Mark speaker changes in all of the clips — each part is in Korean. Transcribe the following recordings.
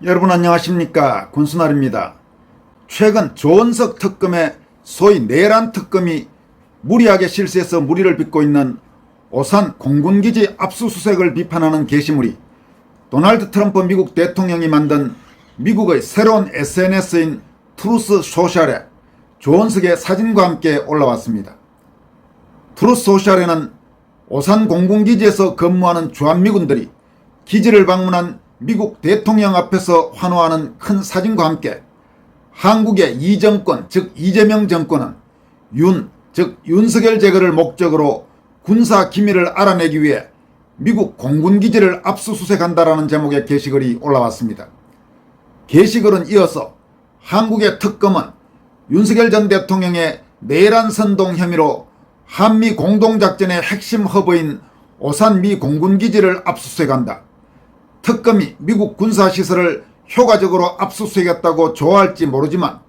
Speaker 1: 여러분 안녕하십니까, 군수날입니다. 최근 조은석 특검의 소위 내란 특검이 무리하게 실시해서 무리를 빚고 있는 오산 공군기지 압수수색을 비판하는 게시물이 도널드 트럼프 미국 대통령이 만든 미국의 새로운 SNS인 트루스 소셜에 조은석의 사진과 함께 올라왔습니다. 트루스 소셜에는 오산 공군기지에서 근무하는 주한미군들이 기지를 방문한 미국 대통령 앞에서 환호하는 큰 사진과 함께 한국의 이 정권, 즉 이재명 정권은 윤석열 제거를 목적으로 군사 기밀을 알아내기 위해 미국 공군기지를 압수수색한다라는 제목의 게시글이 올라왔습니다. 게시글은 이어서 한국의 특검은 윤석열 전 대통령의 내란 선동 혐의로 한미 공동작전의 핵심 허브인 오산 미 공군기지를 압수수색한다. 특검이 미국 군사시설을 효과적으로 압수수색했다고 좋아할지 모르지만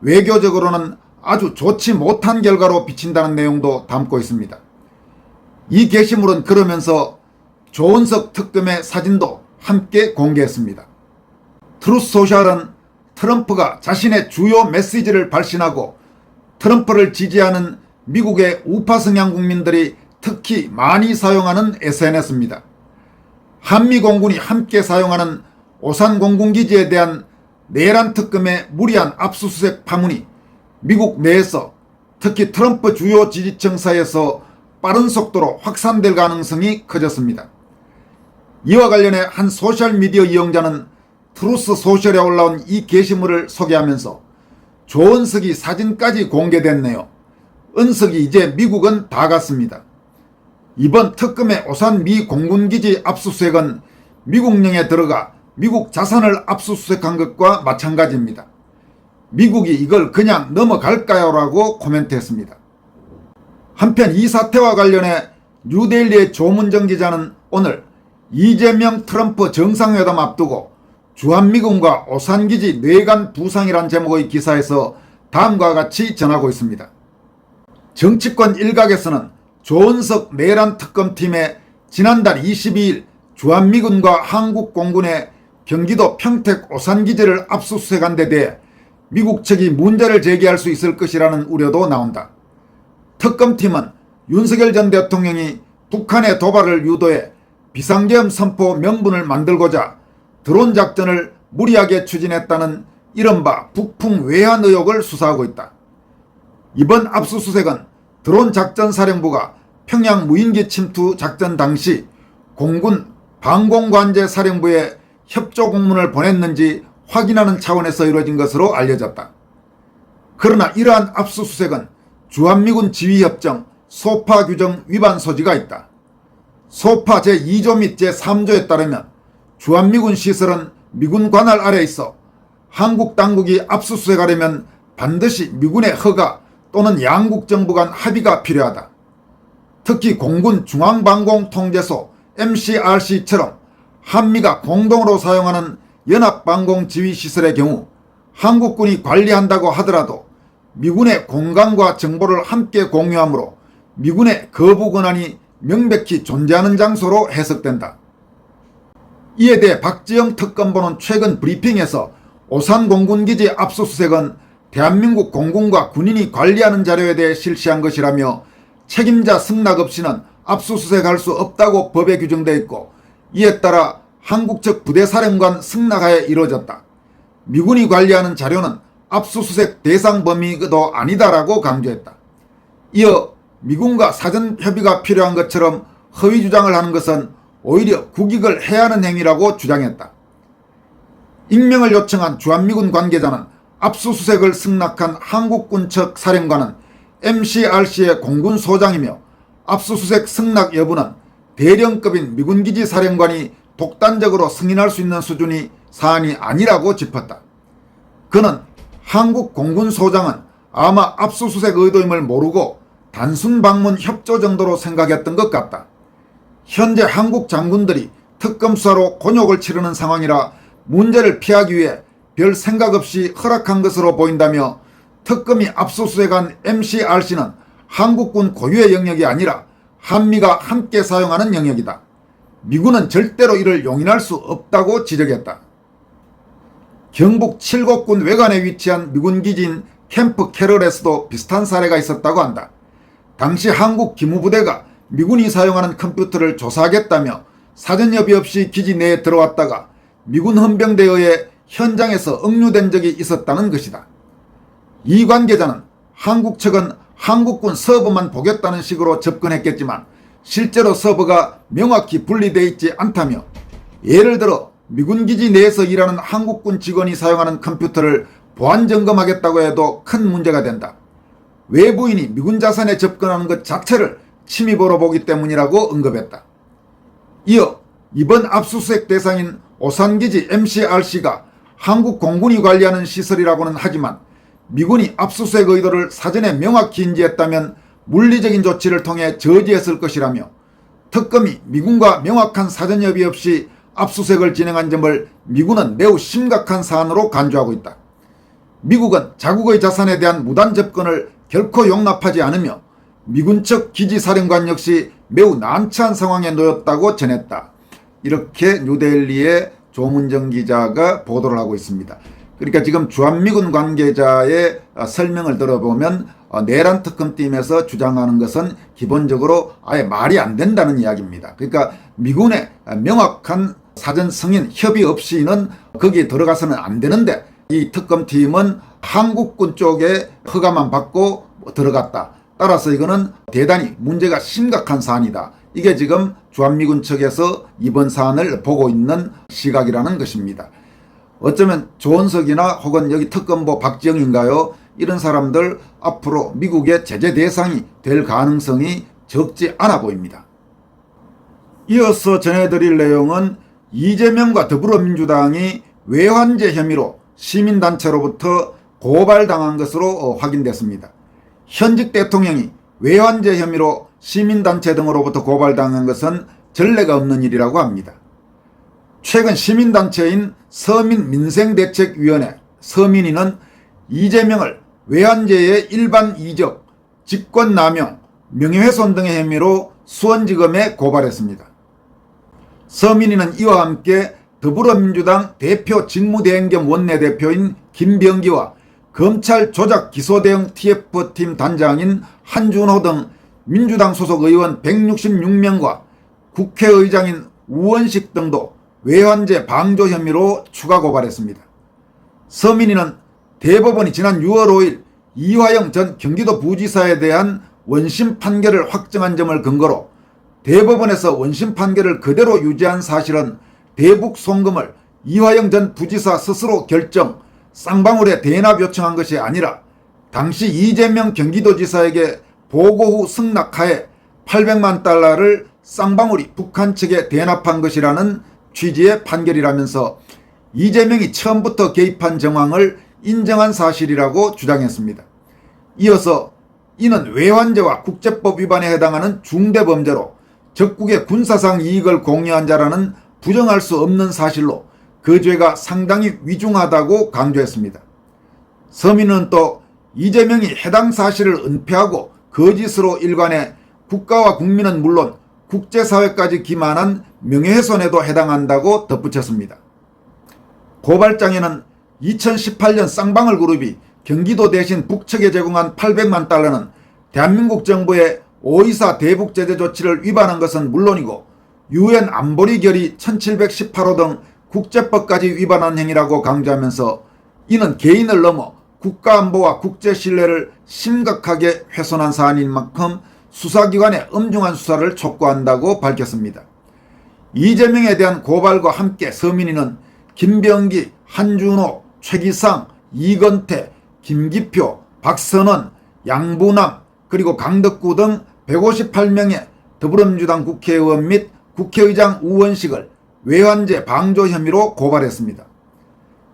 Speaker 1: 외교적으로는 아주 좋지 못한 결과로 비친다는 내용도 담고 있습니다. 이 게시물은 그러면서 조은석 특검의 사진도 함께 공개했습니다. 트루스 소셜은 트럼프가 자신의 주요 메시지를 발신하고 트럼프를 지지하는 미국의 우파 성향 국민들이 특히 많이 사용하는 SNS입니다. 한미공군이 함께 사용하는 오산 공군기지에 대한 내란 특검의 무리한 압수수색 파문이 미국 내에서 특히 트럼프 주요 지지층 사이에서 빠른 속도로 확산될 가능성이 커졌습니다. 이와 관련해 한 소셜미디어 이용자는 트루스 소셜에 올라온 이 게시물을 소개하면서 조은석이 사진까지 공개됐네요. 은석이 이제 미국은 다 갔습니다. 이번 특검의 오산 미 공군기지 압수수색은 미국령에 들어가 미국 자산을 압수수색한 것과 마찬가지입니다. 미국이 이걸 그냥 넘어갈까요? 라고 코멘트했습니다. 한편 이 사태와 관련해 뉴델리의 조문정 기자는 오늘 이재명 트럼프 정상회담 앞두고 주한미군과 오산기지 뇌관 부상이란 제목의 기사에서 다음과 같이 전하고 있습니다. 정치권 일각에서는 조은석 내란 특검팀의 지난달 22일 주한미군과 한국공군의 경기도 평택 오산기지를 압수수색한 데 대해 미국 측이 문제를 제기할 수 있을 것이라는 우려도 나온다. 특검팀은 윤석열 전 대통령이 북한의 도발을 유도해 비상계엄 선포 명분을 만들고자 드론 작전을 무리하게 추진했다는 이른바 북풍 외환 의혹을 수사하고 있다. 이번 압수수색은 드론 작전사령부가 평양 무인기 침투 작전 당시 공군 방공관제 사령부에 협조 공문을 보냈는지 확인하는 차원에서 이루어진 것으로 알려졌다. 그러나 이러한 압수수색은 주한미군 지휘협정 소파 규정 위반 소지가 있다. 소파 제2조 및 제3조에 따르면 주한미군 시설은 미군 관할 아래에 있어 한국 당국이 압수수색하려면 반드시 미군의 허가 또는 양국 정부 간 합의가 필요하다. 특히 공군 중앙방공통제소 MCRC처럼 한미가 공동으로 사용하는 연합방공지휘시설의 경우 한국군이 관리한다고 하더라도 미군의 공간과 정보를 함께 공유하므로 미군의 거부 권한이 명백히 존재하는 장소로 해석된다. 이에 대해 박지영 특검보는 최근 브리핑에서 오산 공군기지 압수수색은 대한민국 공군과 군인이 관리하는 자료에 대해 실시한 것이라며 책임자 승낙 없이는 압수수색할 수 없다고 법에 규정되어 있고 이에 따라 한국 측 부대사령관 승낙하에 이루어졌다. 미군이 관리하는 자료는 압수수색 대상 범위도 아니다라고 강조했다. 이어 미군과 사전 협의가 필요한 것처럼 허위 주장을 하는 것은 오히려 국익을 해하는 행위라고 주장했다. 익명을 요청한 주한미군 관계자는 압수수색을 승낙한 한국군 측 사령관은 MCRC의 공군소장이며 압수수색 승낙 여부는 대령급인 미군기지 사령관이 독단적으로 승인할 수 있는 수준의 사안이 아니라고 짚었다. 그는 한국 공군소장은 아마 압수수색 의도임을 모르고 단순 방문 협조 정도로 생각했던 것 같다. 현재 한국 장군들이 특검 수사로 곤욕을 치르는 상황이라 문제를 피하기 위해 별 생각 없이 허락한 것으로 보인다며 특검이 압수수색한 MCRC는 한국군 고유의 영역이 아니라 한미가 함께 사용하는 영역이다. 미군은 절대로 이를 용인할 수 없다고 지적했다. 경북 칠곡군 외관에 위치한 미군 기지인 캠프 캐럴에서도 비슷한 사례가 있었다고 한다. 당시 한국 기무부대가 미군이 사용하는 컴퓨터를 조사하겠다며 사전협의 없이 기지 내에 들어왔다가 미군 헌병대에 의해 현장에서 억류된 적이 있었다는 것이다. 이 관계자는 한국 측은 한국군 서버만 보겠다는 식으로 접근했겠지만 실제로 서버가 명확히 분리되어 있지 않다며, 예를 들어 미군 기지 내에서 일하는 한국군 직원이 사용하는 컴퓨터를 보안 점검하겠다고 해도 큰 문제가 된다. 외부인이 미군 자산에 접근하는 것 자체를 침입으로 보기 때문이라고 언급했다. 이어 이번 압수수색 대상인 오산기지 MCRC가 한국 공군이 관리하는 시설이라고는 하지만 미군이 압수수색 의도를 사전에 명확히 인지했다면 물리적인 조치를 통해 저지했을 것이라며, 특검이 미군과 명확한 사전협의 없이 압수수색을 진행한 점을 미군은 매우 심각한 사안으로 간주하고 있다. 미국은 자국의 자산에 대한 무단 접근을 결코 용납하지 않으며 미군 측 기지사령관 역시 매우 난처한 상황에 놓였다고 전했다. 이렇게 뉴델리의 조문정 기자가 보도를 하고 있습니다. 그러니까 지금 주한미군 관계자의 설명을 들어보면 내란 특검팀에서 주장하는 것은 기본적으로 아예 말이 안 된다는 이야기입니다. 그러니까 미군의 명확한 사전 승인 협의 없이는 거기에 들어가서는 안 되는데 이 특검팀은 한국군 쪽에 허가만 받고 들어갔다. 따라서 이거는 대단히 문제가 심각한 사안이다. 이게 지금 주한미군 측에서 이번 사안을 보고 있는 시각이라는 것입니다. 어쩌면 조원석이나 혹은 여기 특검보 박지영인가요? 이런 사람들 앞으로 미국의 제재 대상이 될 가능성이 적지 않아 보입니다. 이어서 전해드릴 내용은 이재명과 더불어민주당이 외환제 혐의로 시민단체로부터 고발당한 것으로 확인됐습니다. 현직 대통령이 외환제 혐의로 시민단체 등으로부터 고발당한 것은 전례가 없는 일이라고 합니다. 최근 시민단체인 서민민생대책위원회 서민위는 이재명을 외환제의 일반 이적, 직권남용, 명예훼손 등의 혐의로 수원지검에 고발했습니다. 서민위는 이와 함께 더불어민주당 대표 직무대행 겸 원내대표인 김병기와 검찰 조작 기소대응 TF팀 단장인 한준호 등 민주당 소속 의원 166명과 국회의장인 우원식 등도 외환제 방조 혐의로 추가 고발했습니다. 서민위는 대법원이 지난 6월 5일 이화영 전 경기도 부지사에 대한 원심 판결을 확정한 점을 근거로 대법원에서 원심 판결을 그대로 유지한 사실은 대북 송금을 이화영 전 부지사 스스로 결정, 쌍방울에 대납 요청한 것이 아니라 당시 이재명 경기도지사에게 보고 후 승낙하에 800만 달러를 쌍방울이 북한 측에 대납한 것이라는 취지의 판결이라면서 이재명이 처음부터 개입한 정황을 인정한 사실이라고 주장했습니다. 이어서 이는 외환제와 국제법 위반에 해당하는 중대범죄로 적국의 군사상 이익을 공유한 자라는 부정할 수 없는 사실로 그 죄가 상당히 위중하다고 강조했습니다. 서민은 또 이재명이 해당 사실을 은폐하고 거짓으로 일관해 국가와 국민은 물론 국제사회까지 기만한 명예훼손에도 해당한다고 덧붙였습니다. 고발장에는 2018년 쌍방울 그룹이 경기도 대신 북측에 제공한 800만 달러는 대한민국 정부의 5.24 대북 제재 조치를 위반한 것은 물론이고 유엔 안보리 결의 1718호 등 국제법까지 위반한 행위라고 강조하면서 이는 개인을 넘어 국가안보와 국제신뢰를 심각하게 훼손한 사안인 만큼 수사기관의 엄중한 수사를 촉구한다고 밝혔습니다. 이재명에 대한 고발과 함께 서민위는 김병기, 한준호, 최기상, 이건태, 김기표, 박선원, 양부남 그리고 강덕구 등 158명의 더불어민주당 국회의원 및 국회의장 우원식을 외환제 방조 혐의로 고발했습니다.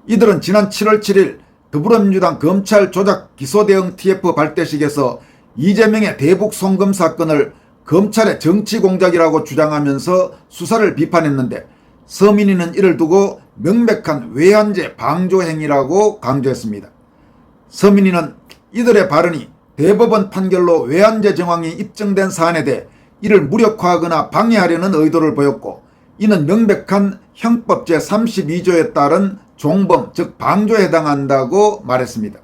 Speaker 1: 이들은 지난 7월 7일 더불어민주당 검찰 조작 기소대응 TF 발대식에서 이재명의 대북 송금 사건을 검찰의 정치 공작이라고 주장하면서 수사를 비판했는데 서민위는 이를 두고 명백한 외환제 방조 행위라고 강조했습니다. 서민위는 이들의 발언이 대법원 판결로 외환제 정황이 입증된 사안에 대해 이를 무력화하거나 방해하려는 의도를 보였고 이는 명백한 형법 제32조에 따른 종범 즉 방조에 해당한다고 말했습니다.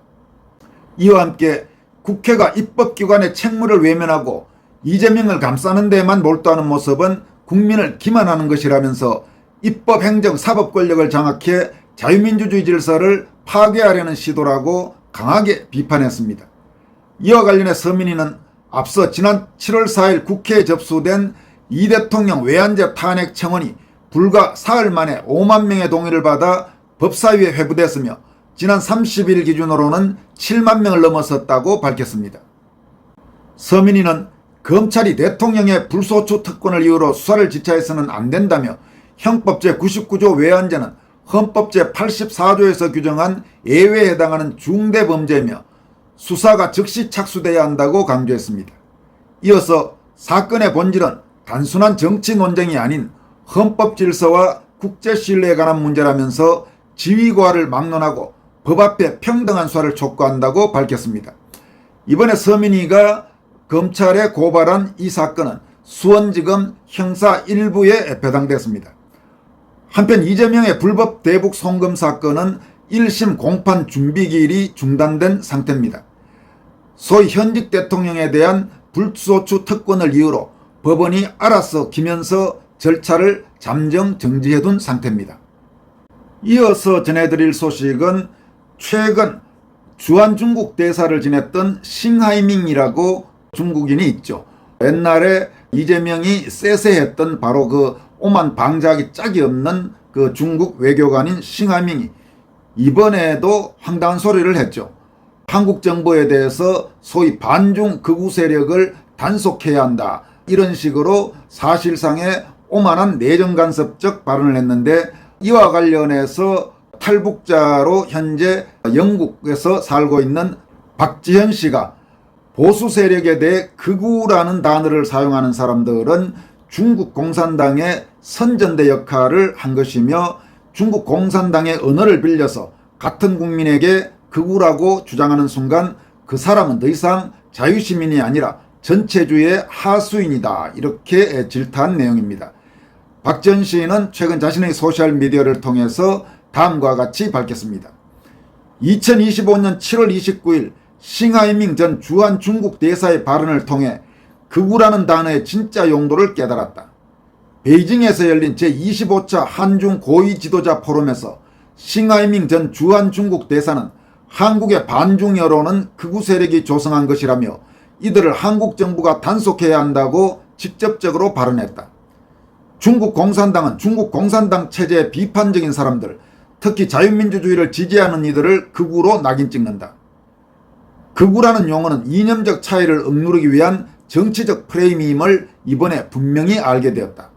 Speaker 1: 이와 함께 국회가 입법기관의 책무를 외면하고 이재명을 감싸는 데에만 몰두하는 모습은 국민을 기만하는 것이라면서 입법, 행정, 사법 권력을 장악해 자유민주주의 질서를 파괴하려는 시도라고 강하게 비판했습니다. 이와 관련해 서민이는 앞서 지난 7월 4일 국회에 접수된 이 대통령 외환제 탄핵 청원이 불과 사흘 만에 5만 명의 동의를 받아 법사위에 회부됐으며 지난 30일 기준으로는 7만 명을 넘어섰다고 밝혔습니다. 서민이는 검찰이 대통령의 불소추 특권을 이유로 수사를 지체해서는 안 된다며 형법 제99조 외환제는 헌법 제84조에서 규정한 예외에 해당하는 중대범죄이며 수사가 즉시 착수돼야 한다고 강조했습니다. 이어서 사건의 본질은 단순한 정치 논쟁이 아닌 헌법 질서와 국제 신뢰에 관한 문제라면서 지위고하를 막론하고 법 앞에 평등한 수사를 촉구한다고 밝혔습니다. 이번에 서민이가 검찰에 고발한 이 사건은 수원지검 형사 1부에 배당됐습니다. 한편 이재명의 불법 대북 송금 사건은 1심 공판 준비기일이 중단된 상태입니다. 소위 현직 대통령에 대한 불소추 특권을 이유로 법원이 알아서 기면서 절차를 잠정 정지해둔 상태입니다. 이어서 전해드릴 소식은 최근 주한중국 대사를 지냈던 싱하이밍이라고 중국인이 있죠. 옛날에 이재명이 쎄쎄했던 바로 그 오만 방자하기 짝이 없는 그 중국 외교관인 싱하이밍이 이번에도 황당한 소리를 했죠. 한국 정부에 대해서 소위 반중 극우 세력을 단속해야 한다. 이런 식으로 사실상의 오만한 내정간섭적 발언을 했는데 이와 관련해서 탈북자로 현재 영국에서 살고 있는 박지현 씨가 보수 세력에 대해 극우라는 단어를 사용하는 사람들은 중국 공산당의 선전대 역할을 한 것이며 중국 공산당의 언어를 빌려서 같은 국민에게 극우라고 주장하는 순간 그 사람은 더 이상 자유시민이 아니라 전체주의의 하수인이다. 이렇게 질타한 내용입니다. 박지현 씨는 최근 자신의 소셜미디어를 통해서 다음과 같이 밝혔습니다. 2025년 7월 29일 싱하이밍 전 주한 중국 대사의 발언을 통해 극우라는 단어의 진짜 용도를 깨달았다. 베이징에서 열린 제25차 한중 고위 지도자 포럼에서 싱하이밍 전 주한 중국 대사는 한국의 반중 여론은 극우 세력이 조성한 것이라며 이들을 한국 정부가 단속해야 한다고 직접적으로 발언했다. 중국 공산당은 중국 공산당 체제에 비판적인 사람들, 특히 자유민주주의를 지지하는 이들을 극우로 낙인 찍는다. 극우라는 용어는 이념적 차이를 억누르기 위한 정치적 프레임임을 이번에 분명히 알게 되었다.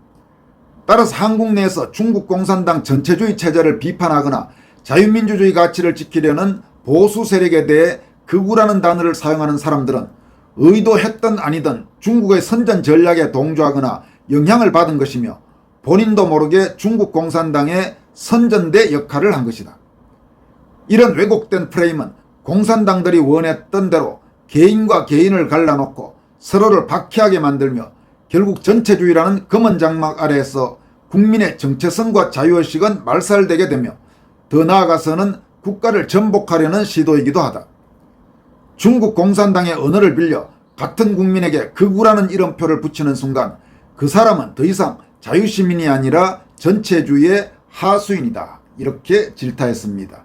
Speaker 1: 따라서 한국 내에서 중국 공산당 전체주의 체제를 비판하거나 자유민주주의 가치를 지키려는 보수 세력에 대해 극우라는 단어를 사용하는 사람들은 의도했든 아니든 중국의 선전 전략에 동조하거나 영향을 받은 것이며 본인도 모르게 중국 공산당의 선전대 역할을 한 것이다. 이런 왜곡된 프레임은 공산당들이 원했던 대로 개인과 개인을 갈라놓고 서로를 박해하게 만들며 결국 전체주의라는 검은 장막 아래에서 국민의 정체성과 자유의식은 말살되게 되며 더 나아가서는 국가를 전복하려는 시도이기도 하다. 중국 공산당의 언어를 빌려 같은 국민에게 극우라는 이름표를 붙이는 순간 그 사람은 더 이상 자유시민이 아니라 전체주의의 하수인이다. 이렇게 질타했습니다.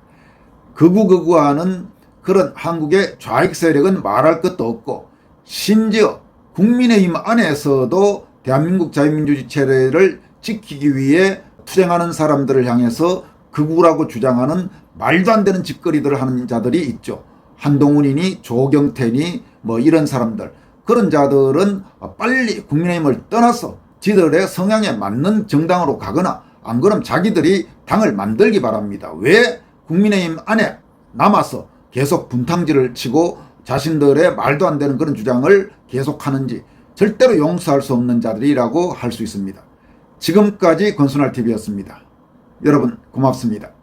Speaker 1: 극우하는 그런 한국의 좌익 세력은 말할 것도 없고 심지어 국민의힘 안에서도 대한민국 자유민주주의 체제를 지키기 위해 투쟁하는 사람들을 향해서 극우라고 주장하는 말도 안 되는 짓거리들을 하는 자들이 있죠. 한동훈이니 조경태니 뭐 이런 사람들, 그런 자들은 빨리 국민의힘을 떠나서 지들의 성향에 맞는 정당으로 가거나 안 그럼 자기들이 당을 만들기 바랍니다. 왜 국민의힘 안에 남아서 계속 분탕질을 치고 자신들의 말도 안 되는 그런 주장을 계속하는지 절대로 용서할 수 없는 자들이라고 할 수 있습니다. 지금까지 권순할TV였습니다. 여러분 고맙습니다.